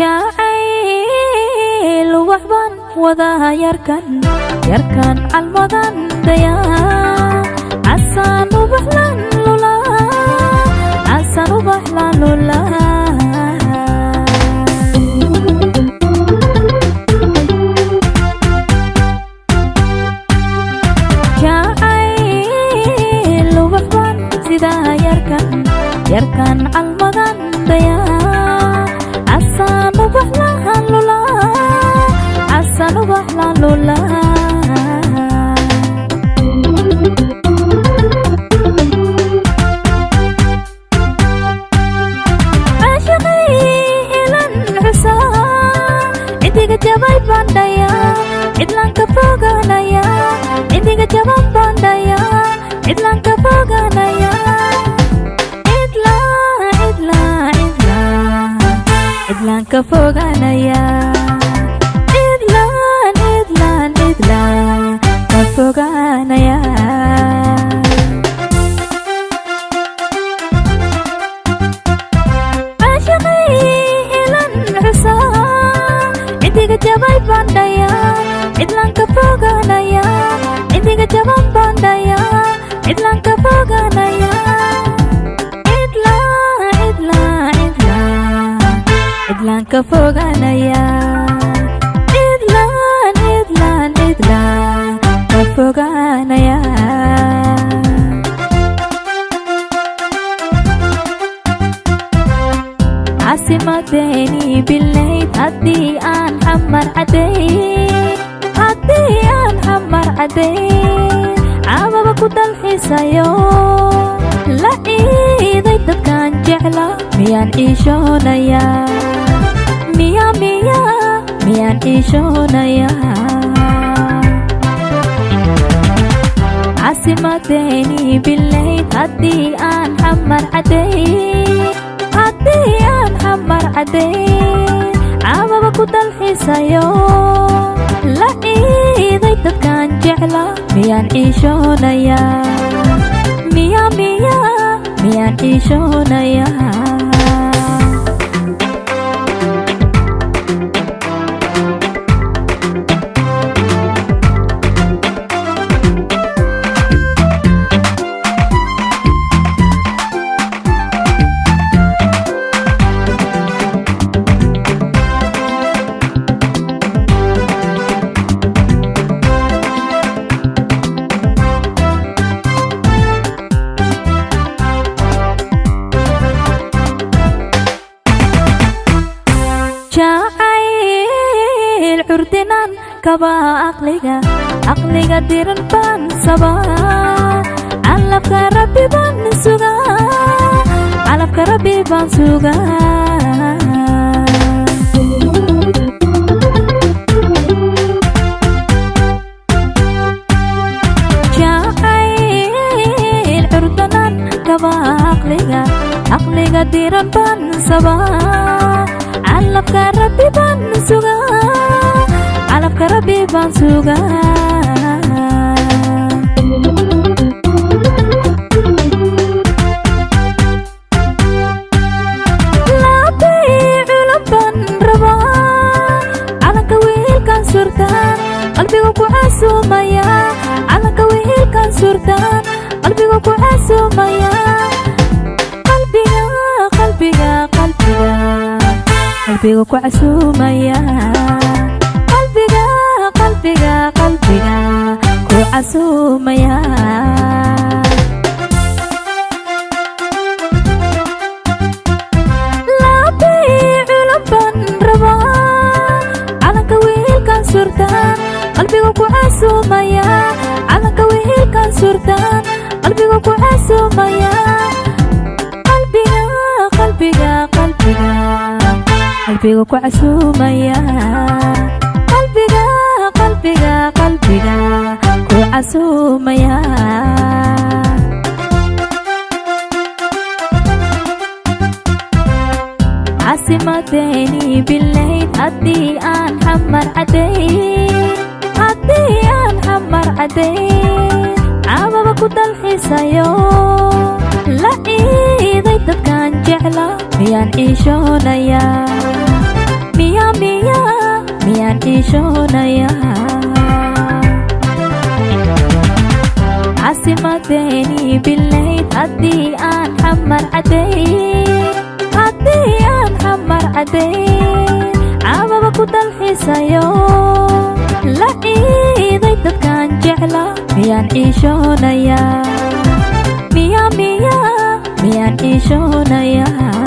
jacayl waxbaan wadaha yarkan calmadan daya asaan ubaxlan lula jacayl waxbaan sidaa yarkan calmadan daya asaan ubaxlan lula jabay bandaya idlanka foganaya indiga jaban bandaya idlanka foganaya idlanka foganaya idlan ka foganaya jabay bandaya idlanka foganaya indiga jaban bandaya idlanka foganaya idlanka foganaya idlan ka foganaya عاصمتيني بالليل هدي أن حمر عدين عابا بكود الحسايو لا إيدي تبكان جعلا ميان إيشونايا ميان إيشونايا عاصمتيني بالليل هدي أن حمر عدين عابا بكود الحسايو لا إيدي تبكان جعلا ميان إيشونايا ميان إيشونايا jacayl curdinan kaba aqliga diran baan sabaa calafka rabbi baan sugaa jacayl curdinan kaba aqliga diran baan sabaa calafka rabbi baan sugaa laabay culan baan rabaa calanka wiilkan surtaan qalbiga ku casuumaya calanka wiilkan surtaan qalbiga ku casuumaya qalbiga ku casuumaya qalbiga ku casuumaya laabay culan baan rabaa calanka wiilkan surtaan qalbiga ku casuumaya calanka wiilkan surtaan qalbiga ku casuumaya qalbiga ku casuumaya qalbiga ku casuumaya عاصمتيني بالليل هدي أن حمر عدين عابا بكود الحسايو لا إيدي تبكان جعلا miyaan iishoonaya ciishoonayaa caasimadeeni bilayd haddii aan xamar cadayn caawaba ku dalxiisayo la ciiday dadkaan jecla miyaan ciishoonayaa miyaan ciishoonayaa